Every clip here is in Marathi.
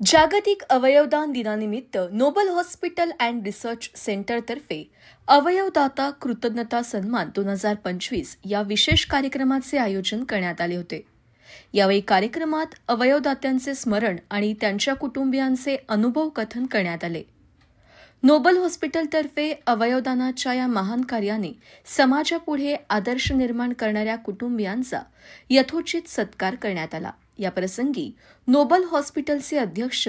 जागतिक अवयवदान दिनानिमित्त नोबल हॉस्पिटल अँड रिसर्च सेंटरतर्फे अवयवदाता कृतज्ञता सन्मान 2025 या विशेष कार्यक्रमाचे आयोजन करण्यात आले होते. यावेळी कार्यक्रमात अवयवदात्यांचे स्मरण आणि त्यांच्या कुटुंबियांचे अनुभव कथन करण्यात आले. नोबल हॉस्पिटलतर्फे अवयवदानाच्या या महान कार्याने समाजापुढे आदर्श निर्माण करणाऱ्या कुटुंबियांचा यथोचित सत्कार करण्यात आला. या प्रसंगी नोबल हॉस्पिटलचे अध्यक्ष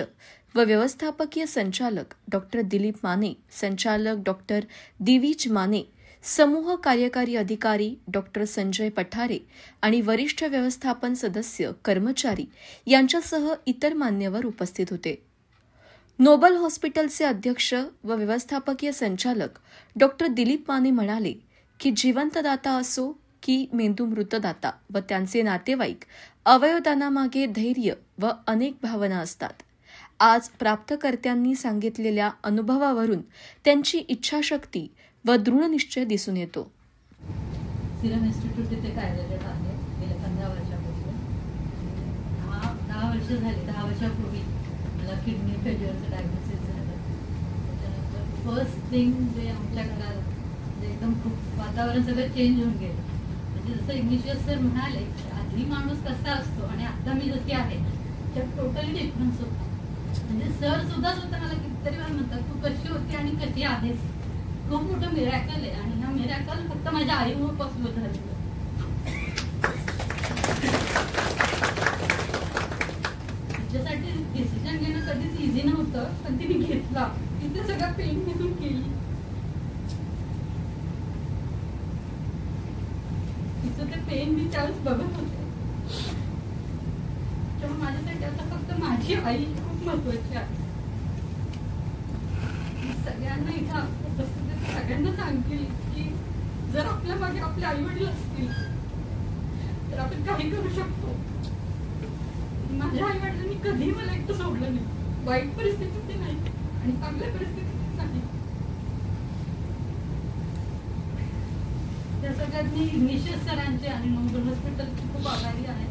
व व्यवस्थापकीय संचालक डॉक्टर दिलीप माने, संचालक डॉक्टर दिविज माने, समूह कार्यकारी अधिकारी डॉक्टर संजय पठारे आणि वरिष्ठ व्यवस्थापन सदस्य कर्मचारी यांच्यासह इतर मान्यवर उपस्थित होते. नोबल हॉस्पिटलचे अध्यक्ष व व्यवस्थापकीय संचालक डॉक्टर दिलीप माने म्हणाले की जिवंत दाता असो की मेंदूमृत दाता व त्यांचे नातेवाईक, अवयवदानामागे धैर्य व अनेक भावना असतात. आज प्राप्तकर्त्यांनी सांगितलेल्या अनुभवावरून त्यांची इच्छाशक्ती व दृढ निश्चय दिसून येतो. सिरम इन्स्टिट्यूट इथे कार्यरत आहे गेल्या 15 वर्षापासून. 10 वर्ष झाली. 10 वर्षापूर्वी मला किडनी फेल्युअरचं डायग्नोसिस झालं. त्याच्यानंतर फर्स्ट थिंग जे आमच्या घरात म्हणजे एकदम खूप वातावरण सगळं चेंज होऊन गेलं. म्हणजे जसं इग्निशियस सर म्हणाले आधी माणूस कसा असतो आणि आता मी जशी आहे त्यात टोटली डिफरन्स होता. म्हणजे सर सुद्धा मला कितीतरी वेळा म्हणतात तू कशी होती आणि कशी आहेस. खूप मोठं मिरॅकल आहे आणि हा मिरॅकल फक्त माझ्या आईमुळे पॉसिबल झालेलं. त्याच्यासाठी डिसिजन घेणं कधीच इझी नव्हतं, पण ती मी घेतला. तिथे सगळं पेन निघून केली. तिचं ते पेन मी त्यावेळेस बघत होते. त्यामुळे माझ्यासाठी आता फक्त माझी आई खूप महत्वाची आहे. सगळ्यांना इथं उपस्थित सगळ्यांना सांगतील की जर आपल्या मागे आपले आई वडील असतील तर आपण काही करू शकतो. माझ्या आई वडिलांनी कधी मला एकटं सोडलं नाही. वाईट परिस्थितीत नाही आणि चांगल्या परिस्थितीत नाही. त्या सगळ्यात मी इग्निशियस सरांचे आणि नोबल हॉस्पिटलचे खूप आभारी आहे.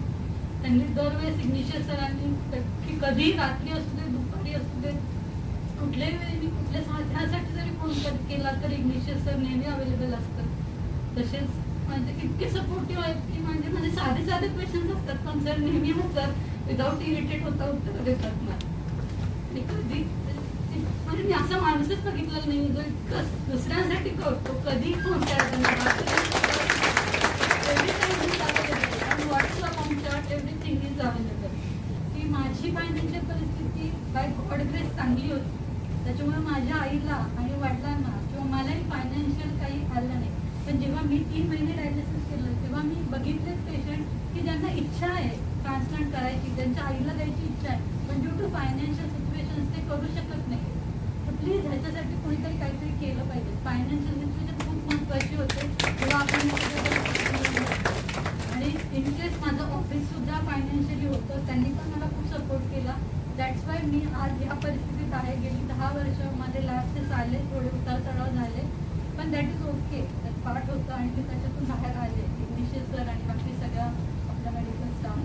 त्यांनी दरवेळेस इग्निशियस सरांनी कधी रात्री असू दे दुपारी असू दे कुठल्याही वेळी मी कुठल्या साधण्यासाठी जरी फोन केला तर इग्निशियस सर नेहमी अवेलेबल असतात. तसेच म्हणजे इतके सपोर्टिव्ह आहेत की म्हणजे माझे साधे साधे क्वेश्चन्स असतात पण सर नेहमी म्हणतात विदाउट इरिटेट होता उत्तर देतात मला. कधी म्हणजे मी असा माणूसच बघितला नाही जो इतकं दुसऱ्यांसाठी करतो. कधी फोन व्हॉट्सअप आमच्या एव्हरीथिंग इज अवेलेबल. की माझी फायनान्शियल परिस्थिती बाय गॉड ग्रेस चांगली होती. त्याच्यामुळे माझ्या आईला आणि वडिलांना किंवा मलाही फायनान्शियल काही आलं नाही. पण जेव्हा मी 3 महिने डायलिसिस केलं तेव्हा मी बघितलेच पेशंट की ज्यांना इच्छा आहे ट्रान्सप्लांट करायची, त्यांच्या आईला द्यायची इच्छा आहे पण ड्यू टू फायनान्शियल सिच्युएशन ते करू शकत नाही. तर प्लीज ह्याच्यासाठी कोणीतरी काहीतरी केलं पाहिजे. फायनान्शियल सिच्युएशन खूप महत्त्वाची होते तेव्हा आपण आणि इनकेस माझं ऑफिस सुद्धा फायनान्शियली होतं त्यांनी पण मला खूप सपोर्ट केला. दॅट्स वाय मी आज या परिस्थितीत आहे. गेली 10 वर्ष माझे लॅबसेस आले, थोडे उतार चढाव झाले पण दॅट इज ओके. त्यात पार्ट होतं आणि मी त्याच्यातून बाहेर आले. इग्निशियस सर आणि बाकी सगळ्या आपल्या मेडिकल स्टाफ